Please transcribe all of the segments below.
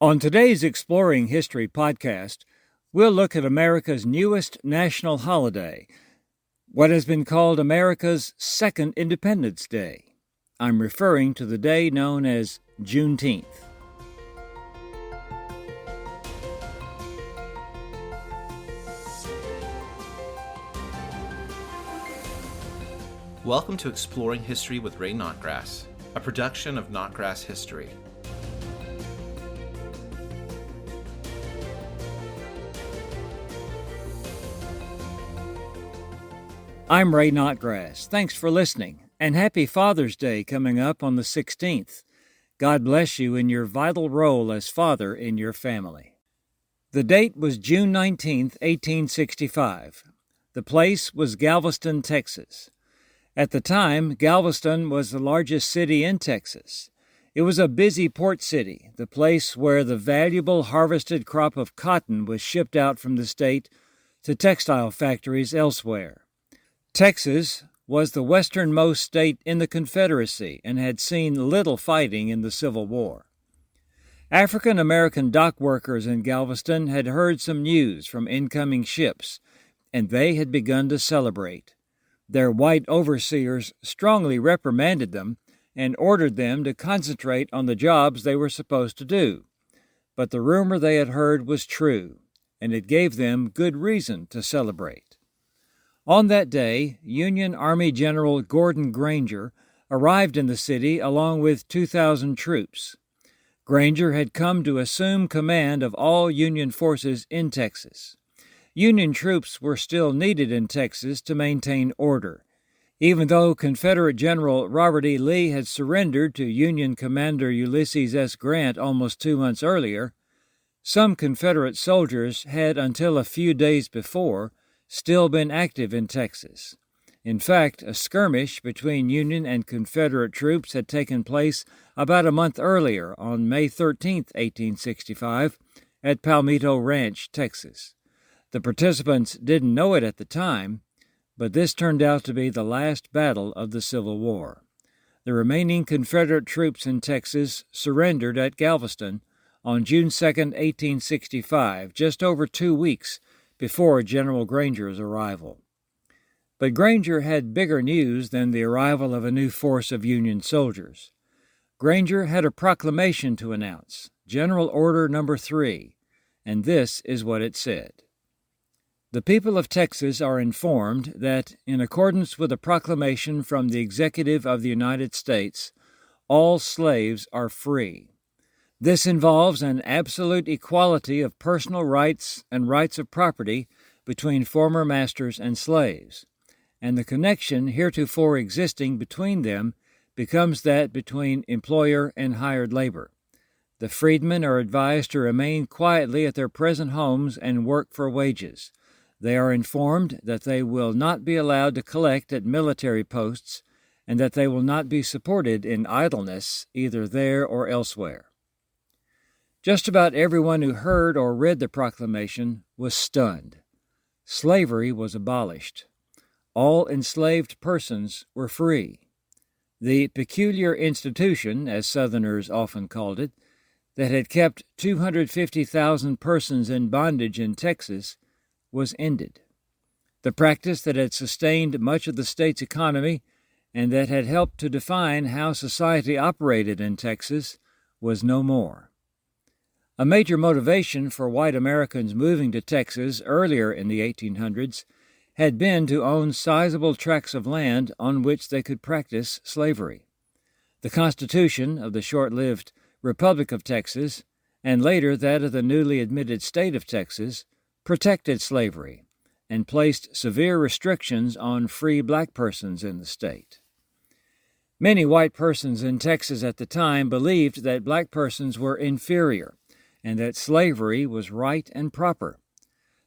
On today's Exploring History podcast, we'll look at America's newest national holiday, what has been called America's Second Independence Day. I'm referring to the day known as Juneteenth. Welcome to Exploring History with Ray Notgrass, a production of Notgrass History. I'm Ray Notgrass. Thanks for listening, and happy Father's Day coming up on the 16th. God bless you in your vital role as father in your family. The date was June 19, 1865. The place was Galveston, Texas. At the time, Galveston was the largest city in Texas. It was a busy port city, the place where the valuable harvested crop of cotton was shipped out from the state to textile factories elsewhere. Texas was the westernmost state in the Confederacy and had seen little fighting in the Civil War. African American dock workers in Galveston had heard some news from incoming ships, and they had begun to celebrate. Their white overseers strongly reprimanded them and ordered them to concentrate on the jobs they were supposed to do. But the rumor they had heard was true, and it gave them good reason to celebrate. On that day, Union Army General Gordon Granger arrived in the city along with 2,000 troops. Granger had come to assume command of all Union forces in Texas. Union troops were still needed in Texas to maintain order. Even though Confederate General Robert E. Lee had surrendered to Union Commander Ulysses S. Grant almost 2 months earlier, some Confederate soldiers had, until a few days before, still been active in Texas. In fact, a skirmish between Union and Confederate troops had taken place about a month earlier on May 13, 1865, at Palmito Ranch, Texas. The participants didn't know it at the time, but this turned out to be the last battle of the Civil War. The remaining Confederate troops in Texas surrendered at Galveston on June 2, 1865, just over 2 weeks before General Granger's arrival. But Granger had bigger news than the arrival of a new force of Union soldiers. Granger had a proclamation to announce, General Order No. 3, and this is what it said. The people of Texas are informed that, in accordance with a proclamation from the Executive of the United States, all slaves are free. This involves an absolute equality of personal rights and rights of property between former masters and slaves, and the connection heretofore existing between them becomes that between employer and hired labor. The freedmen are advised to remain quietly at their present homes and work for wages. They are informed that they will not be allowed to collect at military posts and that they will not be supported in idleness either there or elsewhere. Just about everyone who heard or read the proclamation was stunned. Slavery was abolished. All enslaved persons were free. The peculiar institution, as Southerners often called it, that had kept 250,000 persons in bondage in Texas was ended. The practice that had sustained much of the state's economy and that had helped to define how society operated in Texas was no more. A major motivation for white Americans moving to Texas earlier in the 1800s had been to own sizable tracts of land on which they could practice slavery. The Constitution of the short-lived Republic of Texas, and later that of the newly admitted state of Texas, protected slavery and placed severe restrictions on free black persons in the state. Many white persons in Texas at the time believed that black persons were inferior and that slavery was right and proper.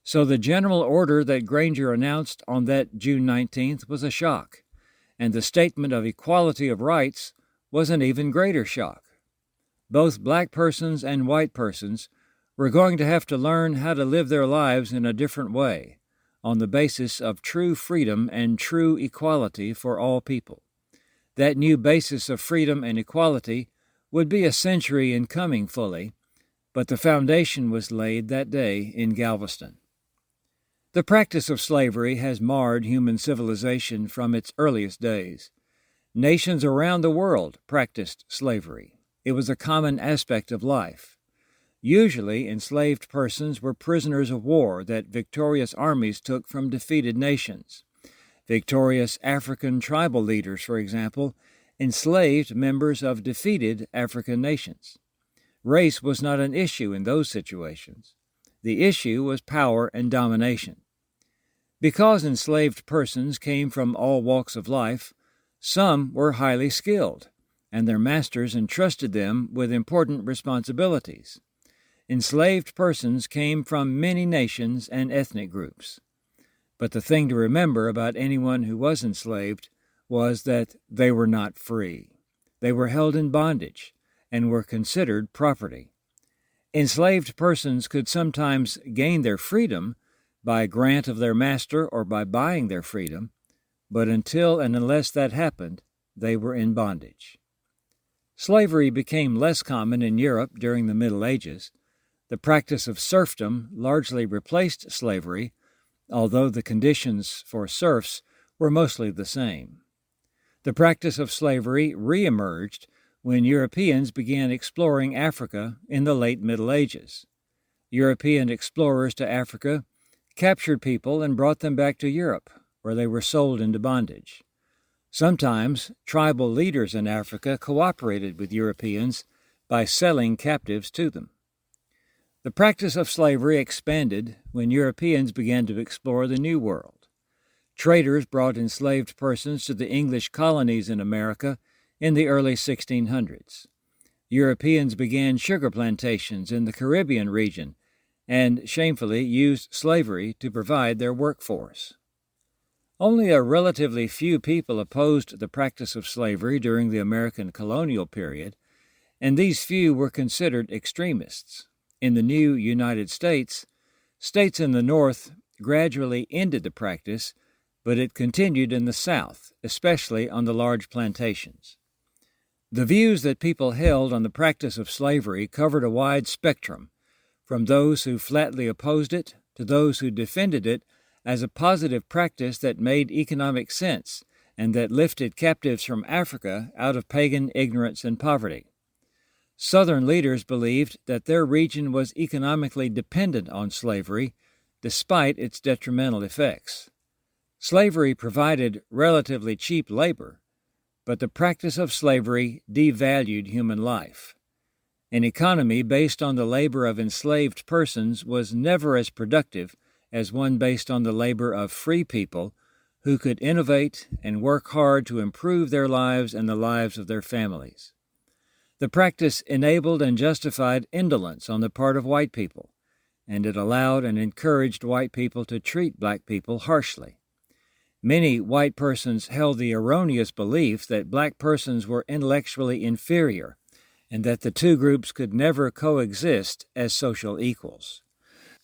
So the general order that Granger announced on that June 19th was a shock, and the statement of equality of rights was an even greater shock. Both black persons and white persons were going to have to learn how to live their lives in a different way, on the basis of true freedom and true equality for all people. That new basis of freedom and equality would be a century in coming fully, but the foundation was laid that day in Galveston. The practice of slavery has marred human civilization from its earliest days. Nations around the world practiced slavery. It was a common aspect of life. Usually, enslaved persons were prisoners of war that victorious armies took from defeated nations. Victorious African tribal leaders, for example, enslaved members of defeated African nations. Race was not an issue in those situations. The issue was power and domination. Because enslaved persons came from all walks of life, some were highly skilled, and their masters entrusted them with important responsibilities. Enslaved persons came from many nations and ethnic groups. But the thing to remember about anyone who was enslaved was that they were not free. They were held in bondage and were considered property. Enslaved persons could sometimes gain their freedom by grant of their master or by buying their freedom, but until and unless that happened, they were in bondage. Slavery became less common in Europe during the Middle Ages. The practice of serfdom largely replaced slavery, although the conditions for serfs were mostly the same. The practice of slavery reemerged when Europeans began exploring Africa in the late Middle Ages. European explorers to Africa captured people and brought them back to Europe, where they were sold into bondage. Sometimes tribal leaders in Africa cooperated with Europeans by selling captives to them. The practice of slavery expanded when Europeans began to explore the New World. Traders brought enslaved persons to the English colonies in America in the early 1600s. Europeans began sugar plantations in the Caribbean region and shamefully used slavery to provide their workforce. Only a relatively few people opposed the practice of slavery during the American colonial period, and these few were considered extremists. In the new United States, states in the North gradually ended the practice, but it continued in the South, especially on the large plantations. The views that people held on the practice of slavery covered a wide spectrum, from those who flatly opposed it to those who defended it as a positive practice that made economic sense and that lifted captives from Africa out of pagan ignorance and poverty. Southern leaders believed that their region was economically dependent on slavery, despite its detrimental effects. Slavery provided relatively cheap labor, but the practice of slavery devalued human life. An economy based on the labor of enslaved persons was never as productive as one based on the labor of free people who could innovate and work hard to improve their lives and the lives of their families. The practice enabled and justified indolence on the part of white people, and it allowed and encouraged white people to treat black people harshly. Many white persons held the erroneous belief that black persons were intellectually inferior and that the two groups could never coexist as social equals.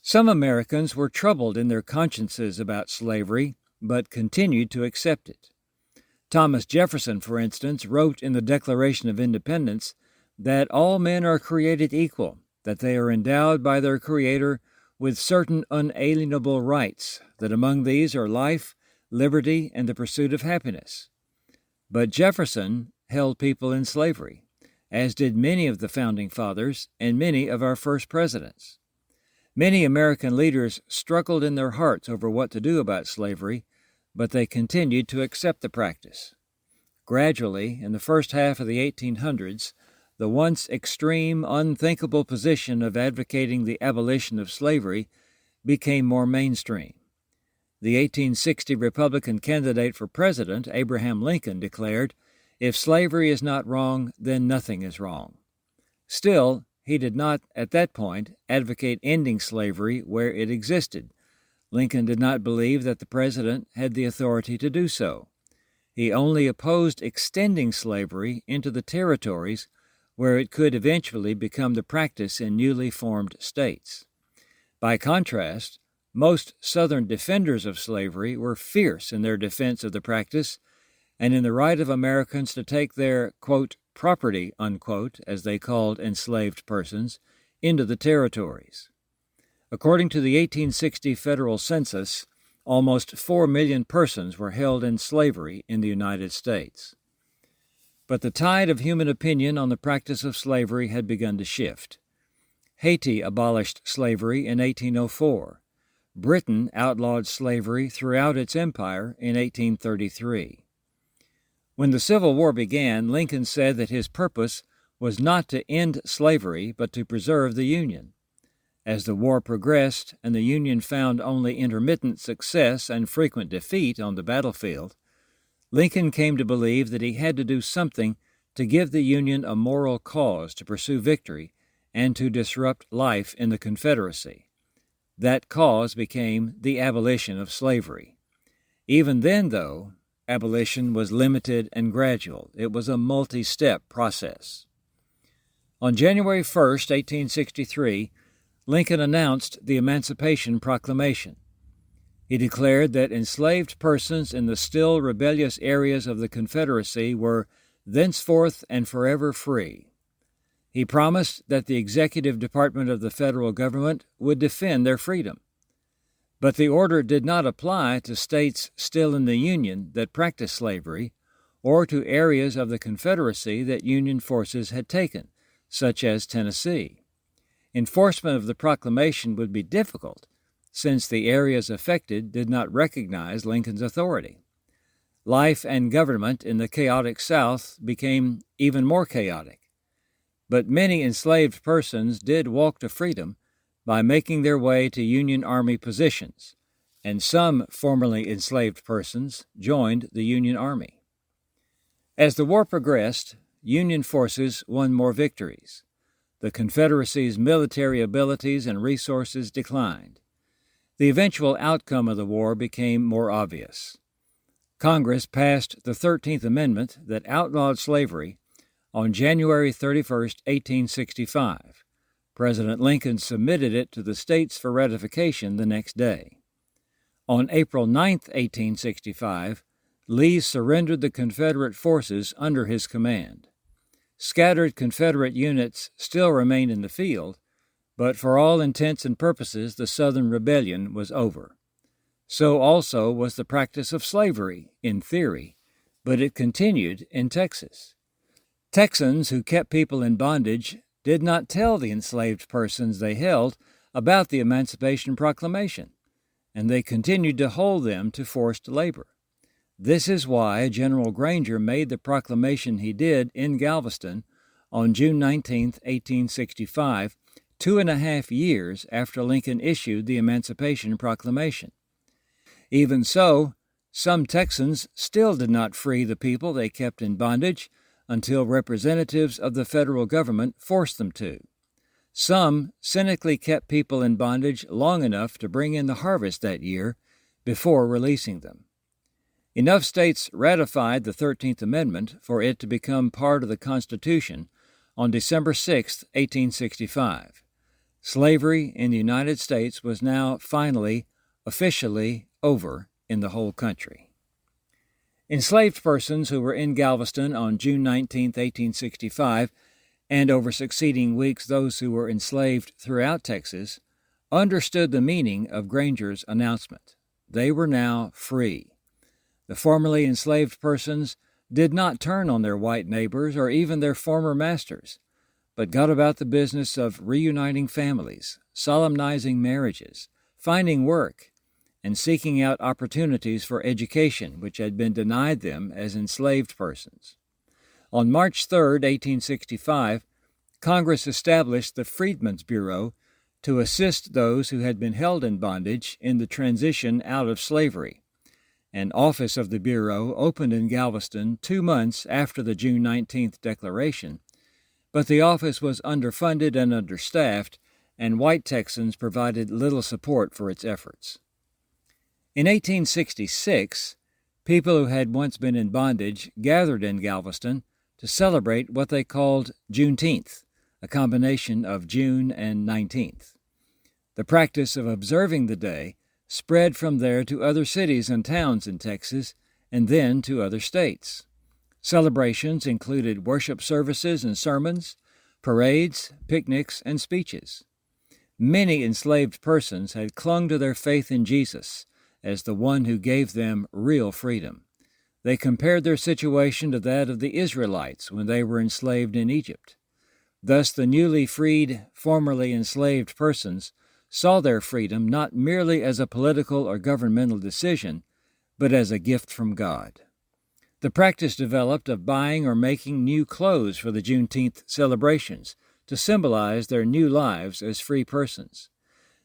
Some Americans were troubled in their consciences about slavery, but continued to accept it. Thomas Jefferson, for instance, wrote in the Declaration of Independence that all men are created equal, that they are endowed by their Creator with certain unalienable rights, that among these are life, liberty, and the pursuit of happiness. But Jefferson held people in slavery, as did many of the Founding Fathers and many of our first presidents. Many American leaders struggled in their hearts over what to do about slavery, but they continued to accept the practice. Gradually, in the first half of the 1800s, the once extreme, unthinkable position of advocating the abolition of slavery became more mainstream. The 1860 Republican candidate for president, Abraham Lincoln, declared, "If slavery is not wrong, then nothing is wrong." Still, he did not, at that point, advocate ending slavery where it existed. Lincoln did not believe that the president had the authority to do so. He only opposed extending slavery into the territories where it could eventually become the practice in newly formed states. By contrast, most Southern defenders of slavery were fierce in their defense of the practice and in the right of Americans to take their, quote, property, unquote, as they called enslaved persons, into the territories. According to the 1860 federal census, almost 4 million persons were held in slavery in the United States. But the tide of human opinion on the practice of slavery had begun to shift. Haiti abolished slavery in 1804. Britain outlawed slavery throughout its empire in 1833. When the Civil War began, Lincoln said that his purpose was not to end slavery, but to preserve the Union. As the war progressed and the Union found only intermittent success and frequent defeat on the battlefield, Lincoln came to believe that he had to do something to give the Union a moral cause to pursue victory and to disrupt life in the Confederacy. That cause became the abolition of slavery. Even then, though, abolition was limited and gradual. It was a multi-step process. On January 1, 1863, Lincoln announced the Emancipation Proclamation. He declared that enslaved persons in the still rebellious areas of the Confederacy were thenceforth and forever free. He promised that the executive department of the federal government would defend their freedom. But the order did not apply to states still in the Union that practiced slavery, or to areas of the Confederacy that Union forces had taken, such as Tennessee. Enforcement of the proclamation would be difficult, since the areas affected did not recognize Lincoln's authority. Life and government in the chaotic South became even more chaotic. But many enslaved persons did walk to freedom by making their way to Union Army positions, and some formerly enslaved persons joined the Union Army. As the war progressed, Union forces won more victories. The Confederacy's military abilities and resources declined. The eventual outcome of the war became more obvious. Congress passed the 13th Amendment that outlawed slavery on January 31, 1865. President Lincoln submitted it to the states for ratification the next day. On April 9, 1865, Lee surrendered the Confederate forces under his command. Scattered Confederate units still remained in the field, but for all intents and purposes the Southern Rebellion was over. So also was the practice of slavery, in theory, but it continued in Texas. Texans who kept people in bondage did not tell the enslaved persons they held about the Emancipation Proclamation, and they continued to hold them to forced labor. This is why General Granger made the proclamation he did in Galveston on June 19, 1865, 2.5 years after Lincoln issued the Emancipation Proclamation. Even so, some Texans still did not free the people they kept in bondage until representatives of the federal government forced them to. Some cynically kept people in bondage long enough to bring in the harvest that year before releasing them. Enough states ratified the 13th Amendment for it to become part of the Constitution on December 6, 1865. Slavery in the United States was now finally, officially over in the whole country. Enslaved persons who were in Galveston on June 19, 1865, and over succeeding weeks those who were enslaved throughout Texas, understood the meaning of Granger's announcement. They were now free. The formerly enslaved persons did not turn on their white neighbors or even their former masters, but got about the business of reuniting families, solemnizing marriages, finding work, and seeking out opportunities for education which had been denied them as enslaved persons. On March 3, 1865, Congress established the Freedmen's Bureau to assist those who had been held in bondage in the transition out of slavery. An office of the Bureau opened in Galveston 2 months after the June 19th declaration, but the office was underfunded and understaffed, and white Texans provided little support for its efforts. In 1866, people who had once been in bondage gathered in Galveston to celebrate what they called Juneteenth, a combination of June and 19th. The practice of observing the day spread from there to other cities and towns in Texas, and then to other states. Celebrations included worship services and sermons, parades, picnics, and speeches. Many enslaved persons had clung to their faith in Jesus as the one who gave them real freedom. They compared their situation to that of the Israelites when they were enslaved in Egypt. Thus, the newly freed, formerly enslaved persons saw their freedom not merely as a political or governmental decision, but as a gift from God. The practice developed of buying or making new clothes for the Juneteenth celebrations to symbolize their new lives as free persons.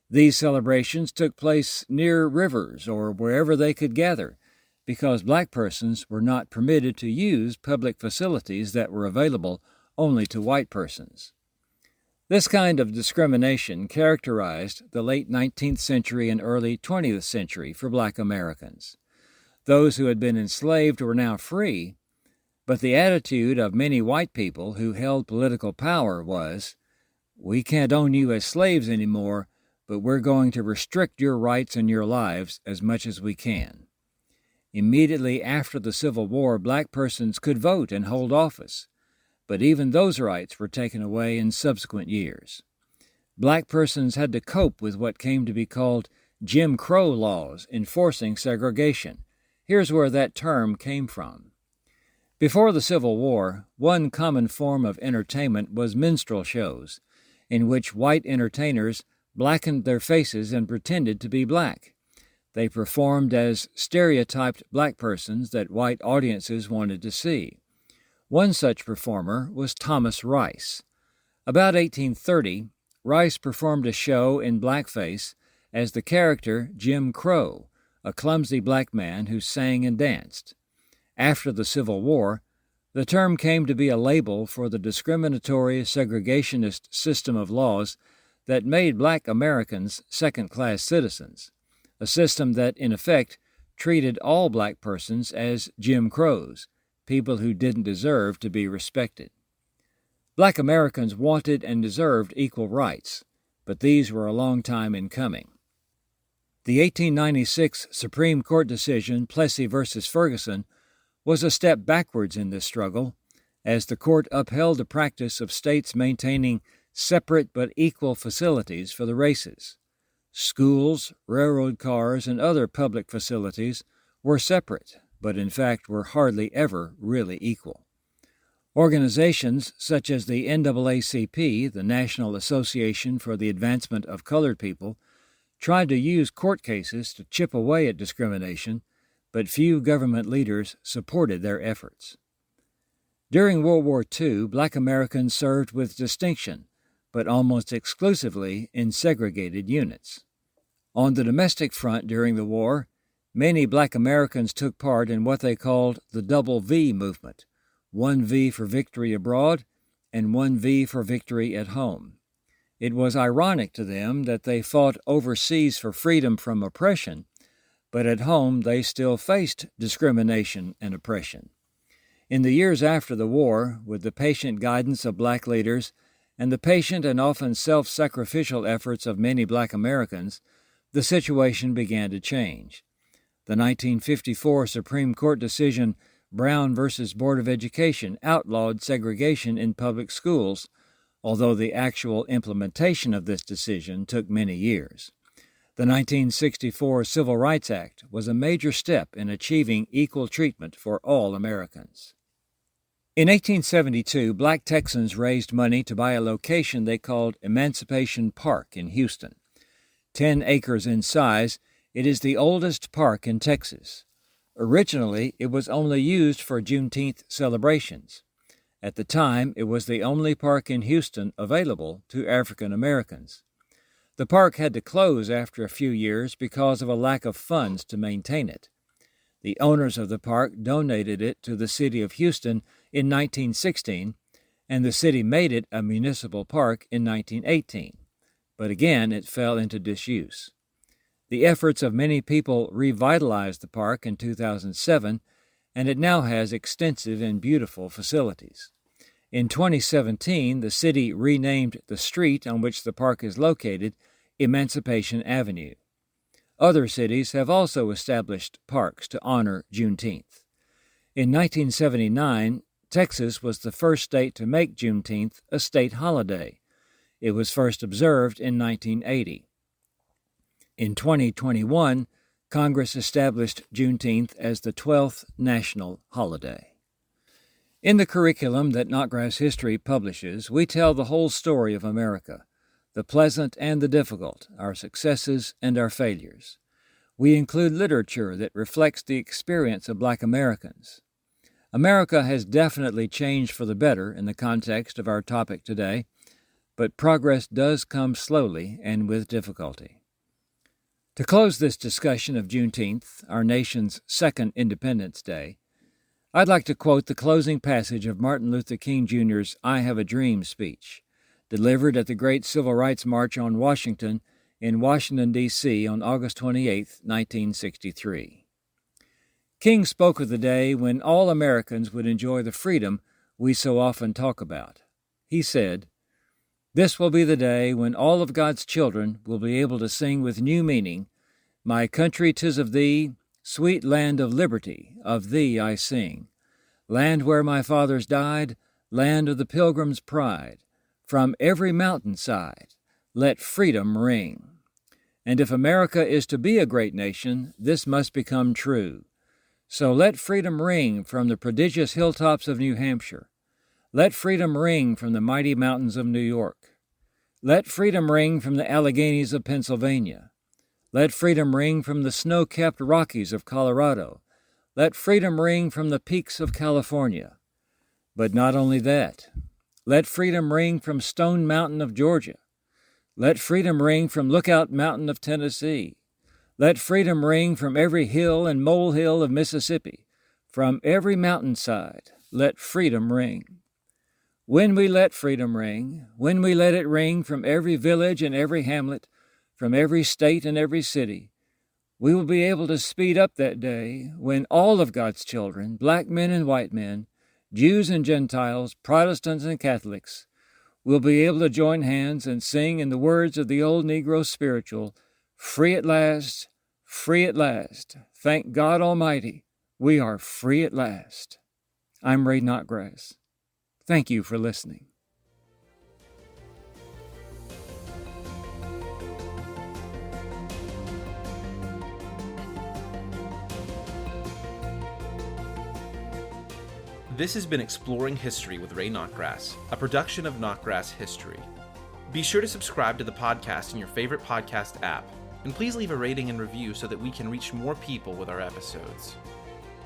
These celebrations took place near rivers or wherever they could gather, because black persons were not permitted to use public facilities that were available only to white persons. This kind of discrimination characterized the late 19th century and early 20th century for black Americans. Those who had been enslaved were now free, but the attitude of many white people who held political power was, "We can't own you as slaves anymore, but we're going to restrict your rights and your lives as much as we can." Immediately after the Civil War, black persons could vote and hold office, but even those rights were taken away in subsequent years. Black persons had to cope with what came to be called Jim Crow laws enforcing segregation. Here's where that term came from. Before the Civil War, one common form of entertainment was minstrel shows, in which white entertainers blackened their faces and pretended to be black. They performed as stereotyped black persons that white audiences wanted to see. One such performer was Thomas Rice. About 1830, Rice performed a show in blackface as the character Jim Crow, a clumsy black man who sang and danced. After the Civil War, the term came to be a label for the discriminatory segregationist system of laws that made black Americans second-class citizens, a system that, in effect, treated all black persons as Jim Crows, people who didn't deserve to be respected. Black Americans wanted and deserved equal rights, but these were a long time in coming. The 1896 Supreme Court decision, Plessy v. Ferguson, was a step backwards in this struggle, as the court upheld the practice of states maintaining separate but equal facilities for the races. Schools, railroad cars, and other public facilities were separate, but in fact were hardly ever really equal. Organizations such as the NAACP, the National Association for the Advancement of Colored People, tried to use court cases to chip away at discrimination, but few government leaders supported their efforts. During World War II, black Americans served with distinction, but almost exclusively in segregated units. On the domestic front during the war, many black Americans took part in what they called the Double V movement, one V for victory abroad and one V for victory at home. It was ironic to them that they fought overseas for freedom from oppression, but at home they still faced discrimination and oppression. In the years after the war, with the patient guidance of black leaders and the patient and often self-sacrificial efforts of many black Americans, the situation began to change. The 1954 Supreme Court decision, Brown v. Board of Education, outlawed segregation in public schools, although the actual implementation of this decision took many years. The 1964 Civil Rights Act was a major step in achieving equal treatment for all Americans. In 1872, black Texans raised money to buy a location they called Emancipation Park in Houston. 10 acres in size, it is the oldest park in Texas. Originally, it was only used for Juneteenth celebrations. At the time, it was the only park in Houston available to African Americans. The park had to close after a few years because of a lack of funds to maintain it. The owners of the park donated it to the city of Houston in 1916, and the city made it a municipal park in 1918. But again, it fell into disuse. The efforts of many people revitalized the park in 2007, and it now has extensive and beautiful facilities. In 2017, the city renamed the street on which the park is located Emancipation Avenue. Other cities have also established parks to honor Juneteenth. In 1979, Texas was the first state to make Juneteenth a state holiday. It was first observed in 1980. In 2021, Congress established Juneteenth as the 12th national holiday. In the curriculum that Notgrass History publishes, we tell the whole story of America, the pleasant and the difficult, our successes and our failures. We include literature that reflects the experience of Black Americans. America has definitely changed for the better in the context of our topic today, but progress does come slowly and with difficulty. To close this discussion of Juneteenth, our nation's second Independence Day, I'd like to quote the closing passage of Martin Luther King Jr.'s I Have a Dream speech, delivered at the Great Civil Rights March on Washington in Washington, D.C. on August 28, 1963. King spoke of the day when all Americans would enjoy the freedom we so often talk about. He said, "This will be the day when all of God's children will be able to sing with new meaning, 'My country, 'tis of thee, sweet land of liberty, of thee I sing. Land where my fathers died, land of the pilgrim's pride, from every mountainside, let freedom ring.' And if America is to be a great nation, this must become true. So let freedom ring from the prodigious hilltops of New Hampshire. Let freedom ring from the mighty mountains of New York. Let freedom ring from the Alleghenies of Pennsylvania. Let freedom ring from the snow-capped Rockies of Colorado. Let freedom ring from the peaks of California. But not only that. Let freedom ring from Stone Mountain of Georgia. Let freedom ring from Lookout Mountain of Tennessee. Let freedom ring from every hill and molehill of Mississippi. From every mountainside, let freedom ring. When we let freedom ring, when we let it ring from every village and every hamlet, from every state and every city, we will be able to speed up that day when all of God's children, black men and white men, Jews and Gentiles, Protestants and Catholics, will be able to join hands and sing in the words of the old Negro spiritual, 'Free at last, free at last. Thank God Almighty, we are free at last.' I'm Ray Notgrass. Thank you for listening. This has been Exploring History with Ray Notgrass, a production of Notgrass History. Be sure to subscribe to the podcast in your favorite podcast app, and please leave a rating and review so that we can reach more people with our episodes.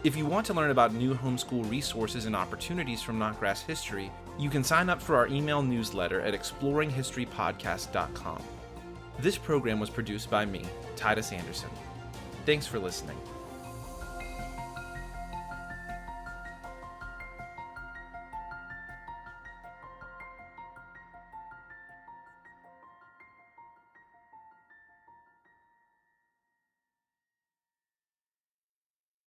If you want to learn about new homeschool resources and opportunities from Notgrass History, you can sign up for our email newsletter at exploringhistorypodcast.com. This program was produced by me, Titus Anderson. Thanks for listening.